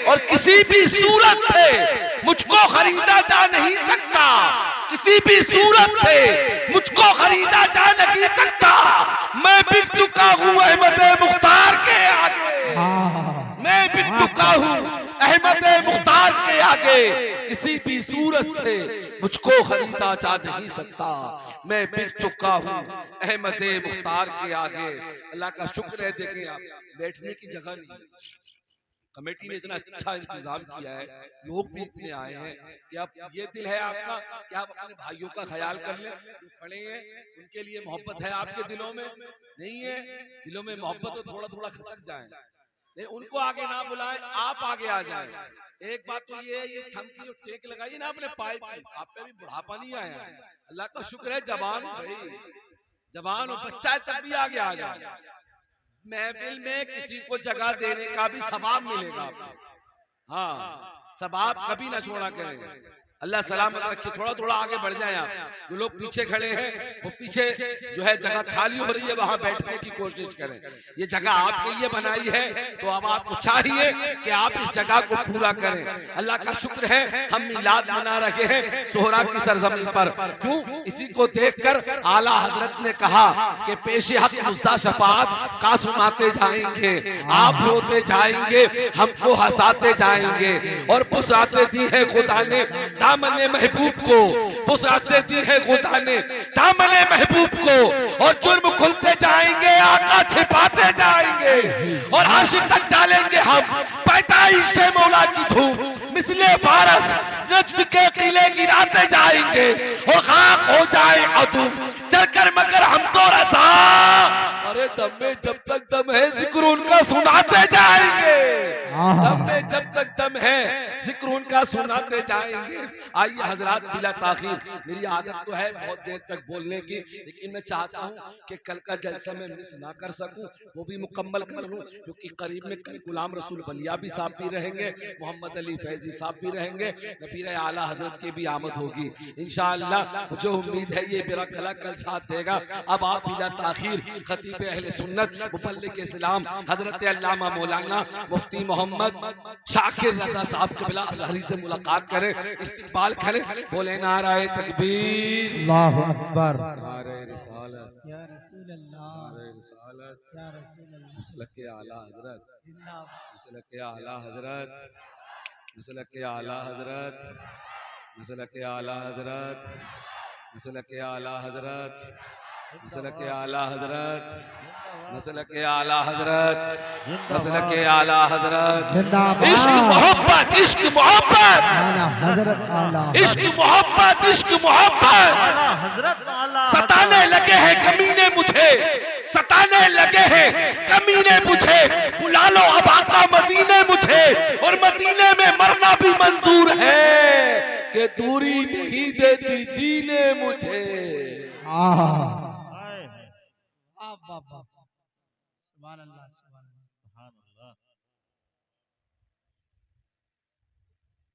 और किसी भी सूरत से मुझको खरीदा जा नहीं सकता, किसी भी सूरत से मुझको खरीदा जा नहीं सकता। मैं बिक चुका हूँ अहमद मुख्तार के आगे, मैं बिक चुका हूँ अहमद मुख्तार के आगे, किसी भी सूरत से मुझको खरीदा जा नहीं सकता। मैं बिक चुका हूँ अहमद मुख्तार के आगे। अल्लाह का शुक्र है, देखें आप बैठने की जगह नहीं, कमेटी ने इतना अच्छा इंतजाम किया है, लोग भी इतने आए हैं कि आप ये दिल है आपका कि आप अपने भाइयों का ख्याल कर लें, जो खड़े हैं उनके लिए मोहब्बत है आपके दिलों में, नहीं है दिलों में मोहब्बत तो थोड़ा थोड़ा खसक जाए, नहीं उनको आगे ना बुलाएं, आप आगे आ जाएं। एक बात तो ये है, ये थम की जो टेक लगाई ना अपने पाइप की, आप पे भी बुढ़ापा नहीं आया, अल्लाह का शुक्र है जवान भाई, जवान और बच्चा है तब भी आगे आ जाए। महफिल में किसी को जगह देने का भी सवाब मिलेगा आपको, हाँ सवाब कभी ना छोड़ा करें। अल्लाह सलामत रखे, थोड़ा थोड़ा आगे बढ़ जाए आप, जो लोग पीछे खड़े हैं वो पीछे जो है जगह खाली हो रही है वहां बैठने की कोशिश करें। ये जगह आपके लिए बनाई है तो अब आपको चाहिए कि आप इस जगह को पूरा करें। अल्लाह का शुक्र है हम मिलाद मना रहे हैं सोहरा की सरजमीन पर, क्यों? इसी को देखकर आला हजरत ने कहा कि पेशे हक मुस्ता शफात का सुनाते जाएंगे, आप रोते जाएंगे, हमको हंसाते जाएंगे, और पुसाते दी है खुदा ने दामने महबूब को, पुसाते दी है खुदा ने दामने महबूब को, और जुर्म खुलते जाएंगे, आका छिपाते जाएंगे, और आशिक तक डालेंगे हम पैदाइश मौला की धूप, मिसले फारस नज्द के किले गिराते जाएंगे, और खाक हो जाए अदू चलकर मगर हम तो रजा, अरे दम में जब तक दम है जिक्र उनका सुनाते जाएंगे, दम में जब तक दम है जिक्र उनका सुनाते जाएंगे। आइए हजरात बिला ताखीर, मेरी आदत तो है बहुत देर तक बोलने की, लेकिन मैं चाहता हूँ कि कल का जलसा मैं मिस ना कर सकूं, वो भी मुकम्मल कर लूं, क्योंकि करीब में कल गुलाम रसूल बलिया भी साहब भी रहेंगे, मोहम्मद अली फैजी साहब भी रहेंगे, नबीर आला हजरत की भी आमद होगी इंशाअल्लाह। मुझे उम्मीद है ये मेरा कला कल साथ देगा। अब आप बिला ताखीर खतीब अहले सुन्नत मुबल्लिग इस्लाम हजरत अल्लामा मौलाना मुफ्ती मोहम्मद शाकिर रजा साहब क़िबला अज़हरी से मुलाकात करें, इस्तिक़बाल करें, बोले नाराए तकबीर, अल्लाहु अकबर, नारे रिसालत या रसूल अल्लाह, नारे रिसालत या रसूल अल्लाह, मसलक आला हजरत जिंदाबाद, मसलक आला हजरत, मसलक आला हजरत, मसलक आला हजरत, मसलक आला हजरत, मसलक आला हजरत, मसलक आला हजरत, मसलक आला हजरत। इश्क मोहब्बत, इश्क मोहब्बत, इश्क मोहब्बत, इश्क मोहब्बत, सताने लगे हैं कमीने मुझे, सताने लगे हैं कमीने मुझे, बुला लो अब आका मदीने मुझे, और मदीने में मरना भी मंजूर है कि दूरी नहीं देती जीने मुझे। सुभान अल्लाह, सुभान अल्लाह।